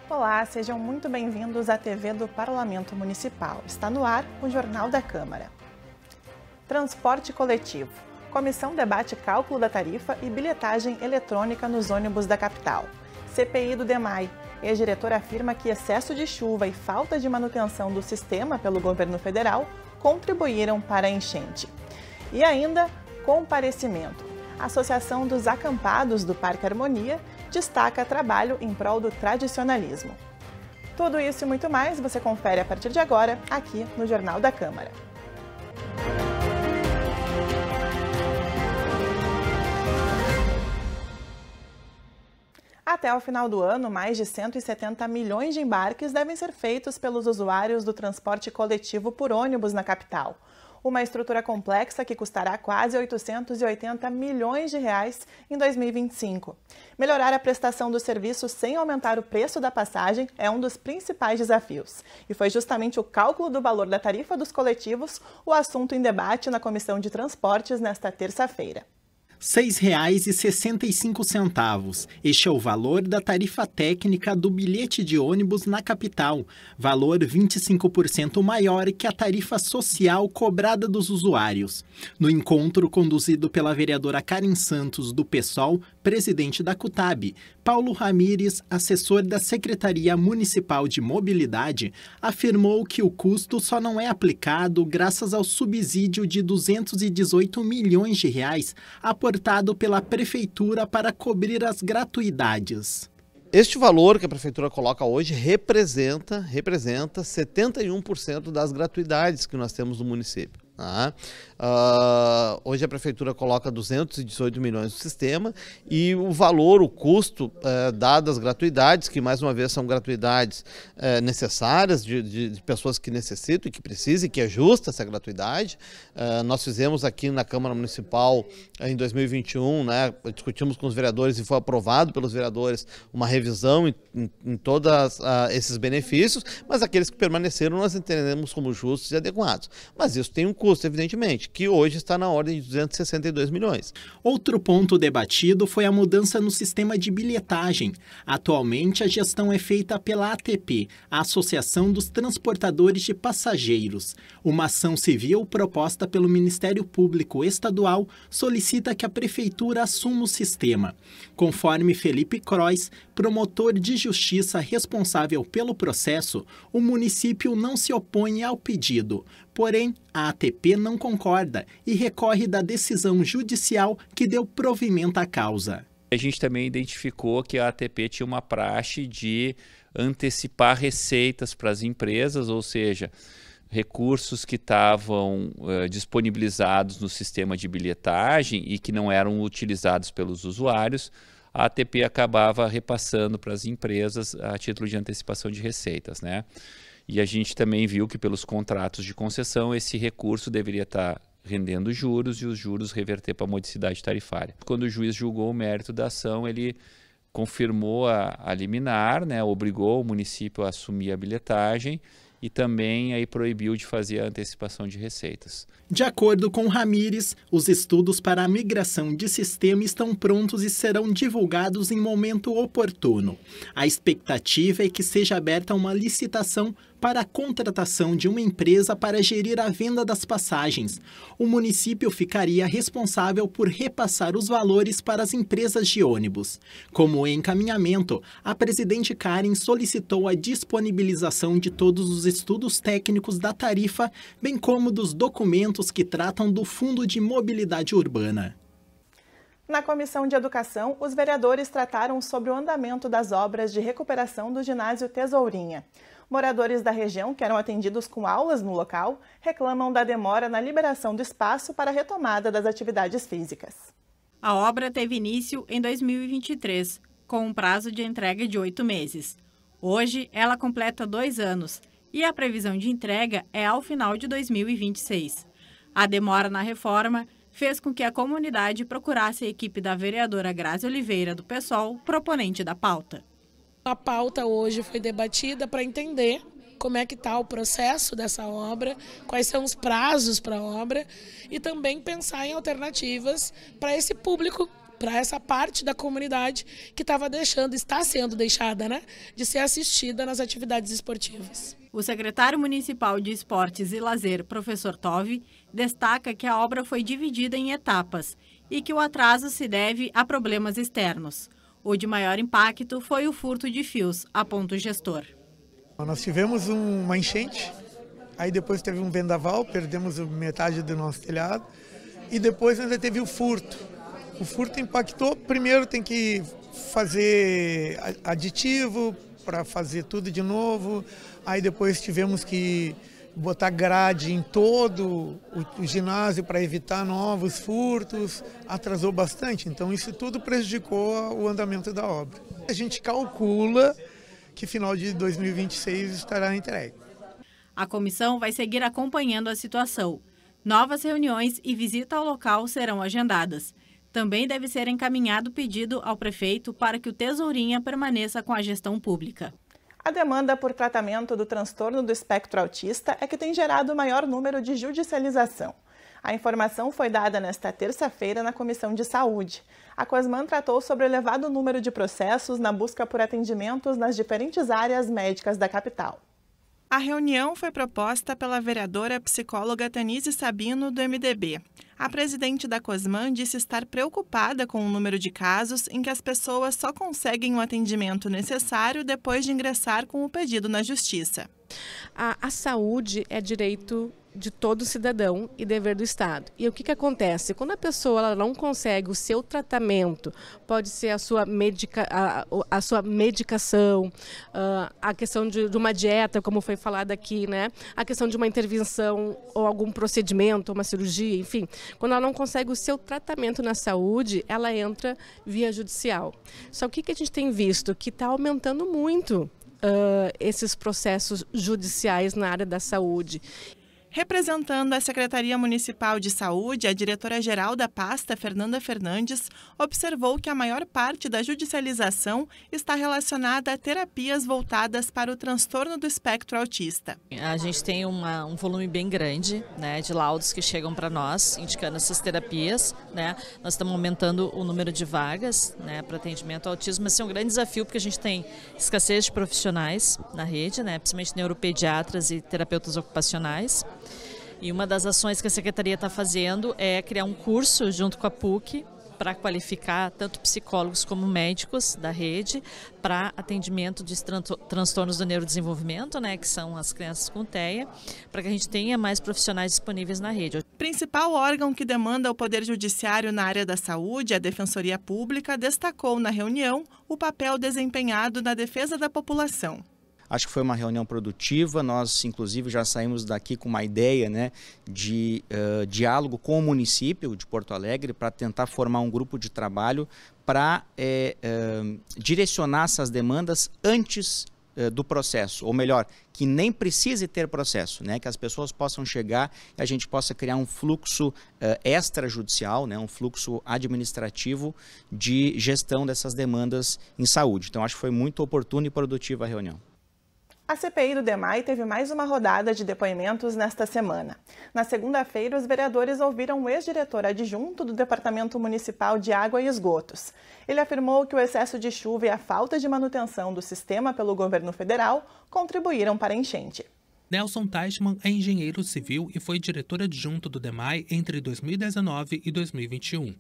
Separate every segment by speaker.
Speaker 1: Olá, sejam muito bem-vindos à TV do Parlamento Municipal. Está no ar o Jornal da Câmara. Transporte coletivo. Comissão debate cálculo da tarifa e bilhetagem eletrônica nos ônibus da capital. CPI do DEMAI. Ex-diretor afirma que excesso de chuva e falta de manutenção do sistema pelo governo federal contribuíram para a enchente. E ainda, comparecimento. A Associação dos Acampados do Parque Harmonia destaca trabalho em prol do tradicionalismo. Tudo isso e muito mais você confere a partir de agora, aqui no Jornal da Câmara. Até o final do ano, mais de 170 milhões de embarques devem ser feitos pelos usuários do transporte coletivo por ônibus na capital. Uma estrutura complexa que custará quase 880 milhões de reais em 2025. Melhorar a prestação do serviço sem aumentar o preço da passagem é um dos principais desafios. E foi justamente o cálculo do valor da tarifa dos coletivos o assunto em debate na Comissão de Transportes nesta terça-feira.
Speaker 2: R$ 6,65. Este é o valor da tarifa técnica do bilhete de ônibus na capital, valor 25% maior que a tarifa social cobrada dos usuários. No encontro conduzido pela vereadora Karen Santos, do PSOL, presidente da CUTAB, Paulo Ramires, assessor da Secretaria Municipal de Mobilidade, afirmou que o custo só não é aplicado graças ao subsídio de R$ 218 milhões aportado pela Prefeitura para cobrir as gratuidades.
Speaker 3: Este valor que a Prefeitura coloca hoje representa 71% das gratuidades que nós temos no município. Hoje a Prefeitura coloca 218 milhões no sistema e o valor, o custo dado as gratuidades, que mais uma vez são gratuidades necessárias de pessoas que necessitam e que precisam e que é justa essa gratuidade. Nós fizemos aqui na Câmara Municipal em 2021, discutimos com os vereadores e foi aprovado pelos vereadores uma revisão em todos esses benefícios, mas aqueles que permaneceram nós entendemos como justos e adequados. Mas isso tem um custo, evidentemente, que hoje está na ordem de 262 milhões.
Speaker 2: Outro ponto debatido foi a mudança no sistema de bilhetagem. Atualmente, a gestão é feita pela ATP, a Associação dos Transportadores de Passageiros. Uma ação civil proposta pelo Ministério Público Estadual solicita que a Prefeitura assuma o sistema. Conforme Felipe Crois, promotor de justiça responsável pelo processo, o município não se opõe ao pedido. Porém, a ATP não concorda e recorre da decisão judicial que deu provimento à causa.
Speaker 4: A gente também identificou que a ATP tinha uma praxe de antecipar receitas para as empresas, ou seja, recursos que estavam disponibilizados no sistema de bilhetagem e que não eram utilizados pelos usuários, a ATP acabava repassando para as empresas a título de antecipação de receitas, E a gente também viu que pelos contratos de concessão esse recurso deveria estar rendendo juros e os juros reverter para a modicidade tarifária. Quando o juiz julgou o mérito da ação, ele confirmou a liminar, obrigou o município a assumir a bilhetagem e também aí proibiu de fazer a antecipação de receitas.
Speaker 2: De acordo com Ramires, os estudos para a migração de sistema estão prontos e serão divulgados em momento oportuno. A expectativa é que seja aberta uma licitação para a contratação de uma empresa para gerir a venda das passagens. O município ficaria responsável por repassar os valores para as empresas de ônibus. Como encaminhamento, a presidente Karen solicitou a disponibilização de todos os estudos técnicos da tarifa, bem como dos documentos que tratam do Fundo de Mobilidade Urbana.
Speaker 1: Na Comissão de Educação, os vereadores trataram sobre o andamento das obras de recuperação do ginásio Tesourinha. Moradores da região que eram atendidos com aulas no local reclamam da demora na liberação do espaço para a retomada das atividades físicas.
Speaker 5: A obra teve início em 2023, com um prazo de entrega de 8 meses. Hoje, ela completa 2 anos e a previsão de entrega é ao final de 2026. A demora na reforma fez com que a comunidade procurasse a equipe da vereadora Grazi Oliveira, do PSOL, proponente da pauta.
Speaker 6: A pauta hoje foi debatida para entender como é que está o processo dessa obra, quais são os prazos para a obra e também pensar em alternativas para esse público para essa parte da comunidade que está sendo deixada, né, de ser assistida nas atividades esportivas.
Speaker 5: O secretário municipal de Esportes e Lazer, professor Tove, destaca que a obra foi dividida em etapas e que o atraso se deve a problemas externos. O de maior impacto foi o furto de fios, aponta o gestor.
Speaker 7: Nós tivemos uma enchente, aí depois teve um vendaval, perdemos metade do nosso telhado e depois ainda teve o furto. O furto impactou, primeiro tem que fazer aditivo para fazer tudo de novo, aí depois tivemos que botar grade em todo o ginásio para evitar novos furtos, atrasou bastante, então isso tudo prejudicou o andamento da obra. A gente calcula que final de 2026 estará entregue.
Speaker 5: A comissão vai seguir acompanhando a situação. Novas reuniões e visita ao local serão agendadas. Também deve ser encaminhado pedido ao prefeito para que o Tesourinha permaneça com a gestão pública.
Speaker 1: A demanda por tratamento do transtorno do espectro autista é que tem gerado o maior número de judicialização. A informação foi dada nesta terça-feira na Comissão de Saúde. A Cosman tratou sobre o elevado número de processos na busca por atendimentos nas diferentes áreas médicas da capital. A reunião foi proposta pela vereadora psicóloga Tanise Sabino, do MDB. A presidente da Cosman disse estar preocupada com o número de casos em que as pessoas só conseguem o atendimento necessário depois de ingressar com o pedido na Justiça.
Speaker 8: A saúde é direito de todo cidadão e dever do Estado. E o que acontece? Quando a pessoa ela não consegue o seu tratamento, pode ser a sua medicação, a questão de uma dieta, como foi falado aqui, né? A questão de uma intervenção ou algum procedimento, uma cirurgia, enfim. Quando ela não consegue o seu tratamento na saúde, ela entra via judicial. Só que o que a gente tem visto? Que está aumentando muito esses processos judiciais na área da saúde.
Speaker 1: Representando a Secretaria Municipal de Saúde, a diretora-geral da pasta, Fernanda Fernandes, observou que a maior parte da judicialização está relacionada a terapias voltadas para o transtorno do espectro autista.
Speaker 9: A gente tem um volume bem grande, né, de laudos que chegam para nós, indicando essas terapias, né. Nós estamos aumentando o número de vagas, né, para atendimento ao autismo, mas isso é um grande desafio porque a gente tem escassez de profissionais na rede, né, principalmente neuropediatras e terapeutas ocupacionais. E uma das ações que a Secretaria está fazendo é criar um curso junto com a PUC para qualificar tanto psicólogos como médicos da rede para atendimento de transtornos do neurodesenvolvimento, né, que são as crianças com TEA, para que a gente tenha mais profissionais disponíveis na rede.
Speaker 1: O principal órgão que demanda o Poder Judiciário na área da saúde, a Defensoria Pública, destacou na reunião o papel desempenhado na defesa da população.
Speaker 10: Acho que foi uma reunião produtiva, nós inclusive já saímos daqui com uma ideia, né, de diálogo com o município de Porto Alegre para tentar formar um grupo de trabalho para direcionar essas demandas antes do processo, ou melhor, que nem precise ter processo, né, que as pessoas possam chegar e a gente possa criar um fluxo extrajudicial, né, um fluxo administrativo de gestão dessas demandas em saúde. Então acho que foi muito oportuna e produtiva a reunião.
Speaker 1: A CPI do DEMAI teve mais uma rodada de depoimentos nesta semana. Na segunda-feira, os vereadores ouviram o ex-diretor adjunto do Departamento Municipal de Água e Esgotos. Ele afirmou que o excesso de chuva e a falta de manutenção do sistema pelo governo federal contribuíram para a enchente.
Speaker 11: Nelson Teichmann é engenheiro civil e foi diretor adjunto do DEMAI entre 2019 e 2021.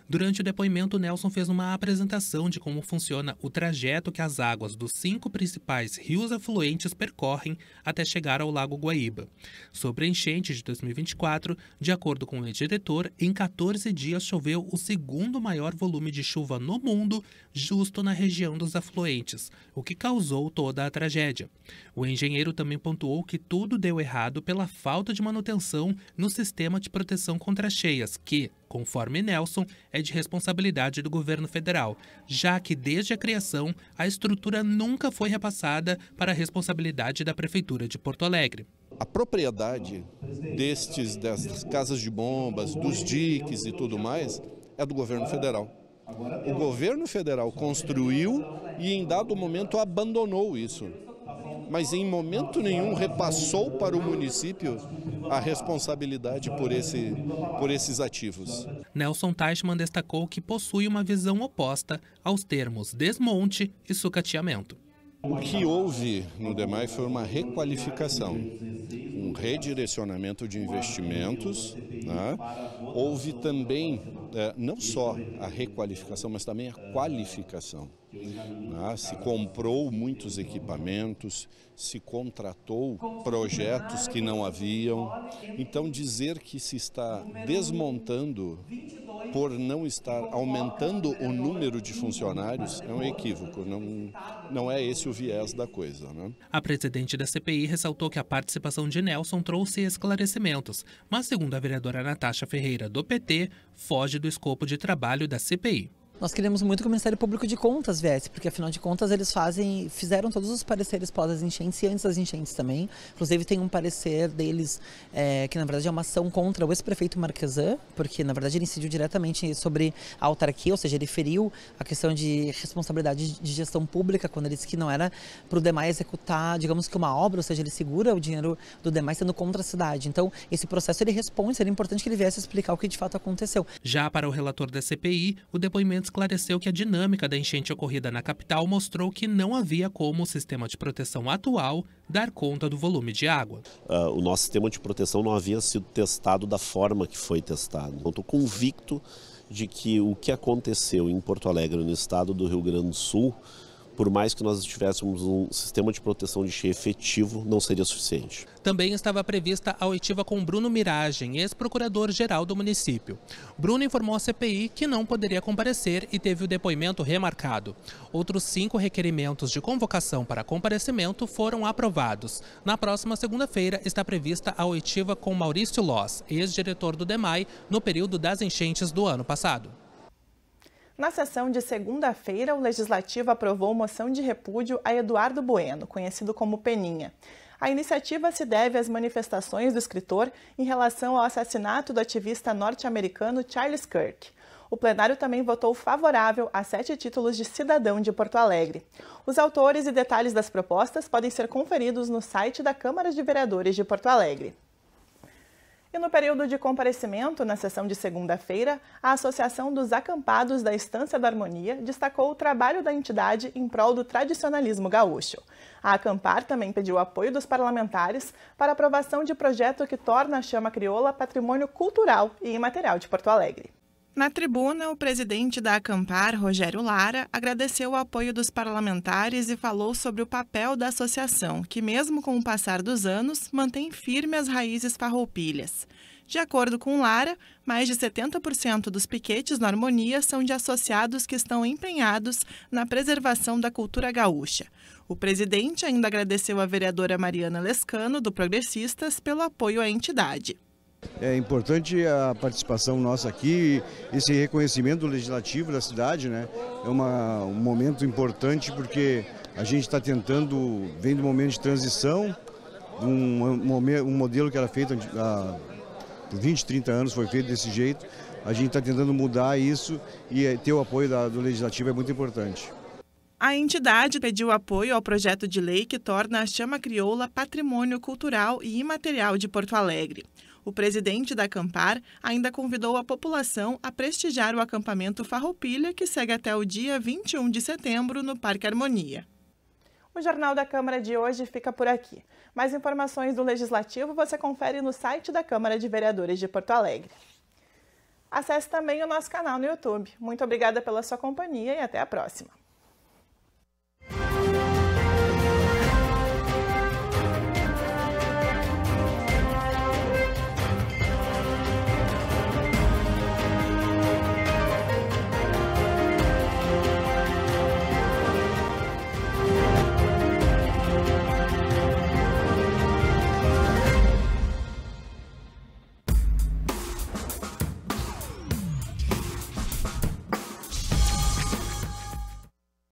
Speaker 11: Durante o depoimento, Nelson fez uma apresentação de como funciona o trajeto que as águas dos 5 principais rios afluentes percorrem até chegar ao Lago Guaíba. Sobre a enchente de 2024, de acordo com o ex-diretor, em 14 dias choveu o segundo maior volume de chuva no mundo, justo na região dos afluentes, o que causou toda a tragédia. O engenheiro também pontuou que tudo deu errado pela falta de manutenção no sistema de proteção contra cheias, que, conforme Nelson, é de responsabilidade do governo federal, já que desde a criação a estrutura nunca foi repassada para a responsabilidade da Prefeitura de Porto Alegre.
Speaker 12: A propriedade dessas casas de bombas, dos diques e tudo mais, é do governo federal. O governo federal construiu e em dado momento abandonou isso. mas em momento nenhum repassou para o município a responsabilidade por esses ativos.
Speaker 11: Nelson Teichmann destacou que possui uma visão oposta aos termos desmonte e sucateamento.
Speaker 12: O que houve no DEMAI foi uma requalificação, um redirecionamento de investimentos, né? Houve também não só a requalificação, mas também a qualificação. Né? Se comprou muitos equipamentos, se contratou projetos que não haviam. Então dizer que se está desmontando por não estar aumentando o número de funcionários é um equívoco, não é esse o viés da coisa. Né?
Speaker 11: A presidente da CPI ressaltou que a participação de Nelson trouxe esclarecimentos, mas segundo a vereadora Natasha Ferreira, do PT, foge do escopo de trabalho da CPI.
Speaker 13: Nós queremos muito que o Ministério Público de Contas viesse, porque afinal de contas eles fizeram todos os pareceres pós as enchentes e antes das enchentes também. Inclusive tem um parecer deles que na verdade é uma ação contra o ex-prefeito Marquesan, porque na verdade ele incidiu diretamente sobre a autarquia, ou seja, ele feriu a questão de responsabilidade de gestão pública, quando ele disse que não era para o DEMAI executar, digamos que uma obra, ou seja, ele segura o dinheiro do DEMAI sendo contra a cidade. Então esse processo ele responde, seria importante que ele viesse explicar o que de fato aconteceu.
Speaker 11: Já para o relator da CPI, o depoimento esclareceu que a dinâmica da enchente ocorrida na capital mostrou que não havia como o sistema de proteção atual dar conta do volume de água.
Speaker 14: O nosso sistema de proteção não havia sido testado da forma que foi testado. Então, estou convicto de que o que aconteceu em Porto Alegre, no estado do Rio Grande do Sul, por mais que nós tivéssemos um sistema de proteção de enchente efetivo, não seria suficiente.
Speaker 11: Também estava prevista a oitiva com Bruno Miragem, ex-procurador-geral do município. Bruno informou à CPI que não poderia comparecer e teve o depoimento remarcado. Outros 5 requerimentos de convocação para comparecimento foram aprovados. Na próxima segunda-feira está prevista a oitiva com Maurício Loss, ex-diretor do DEMAI, no período das enchentes do ano passado.
Speaker 1: Na sessão de segunda-feira, o Legislativo aprovou moção de repúdio a Eduardo Bueno, conhecido como Peninha. A iniciativa se deve às manifestações do escritor em relação ao assassinato do ativista norte-americano Charles Kirk. O plenário também votou favorável a 7 títulos de cidadão de Porto Alegre. Os autores e detalhes das propostas podem ser conferidos no site da Câmara de Vereadores de Porto Alegre. E no período de comparecimento, na sessão de segunda-feira, a Associação dos Acampados da Estância da Harmonia destacou o trabalho da entidade em prol do tradicionalismo gaúcho. A Acampar também pediu apoio dos parlamentares para a aprovação de projeto que torna a chama crioula patrimônio cultural e imaterial de Porto Alegre. Na tribuna, o presidente da Acampar, Rogério Lara, agradeceu o apoio dos parlamentares e falou sobre o papel da associação, que mesmo com o passar dos anos, mantém firme as raízes farroupilhas. De acordo com Lara, mais de 70% dos piquetes na Harmonia são de associados que estão empenhados na preservação da cultura gaúcha. O presidente ainda agradeceu a vereadora Mariana Lescano, do Progressistas, pelo apoio à entidade.
Speaker 15: É importante a participação nossa aqui, esse reconhecimento do legislativo da cidade, né? É um momento importante porque a gente está tentando, vem do momento de transição, um modelo que era feito há 20, 30 anos, foi feito desse jeito. A gente está tentando mudar isso e ter o apoio do legislativo é muito importante.
Speaker 1: A entidade pediu apoio ao projeto de lei que torna a chama crioula patrimônio cultural e imaterial de Porto Alegre. O presidente da Acampar ainda convidou a população a prestigiar o acampamento Farroupilha, que segue até o dia 21 de setembro no Parque Harmonia. O Jornal da Câmara de hoje fica por aqui. Mais informações do Legislativo você confere no site da Câmara de Vereadores de Porto Alegre. Acesse também o nosso canal no YouTube. Muito obrigada pela sua companhia e até a próxima.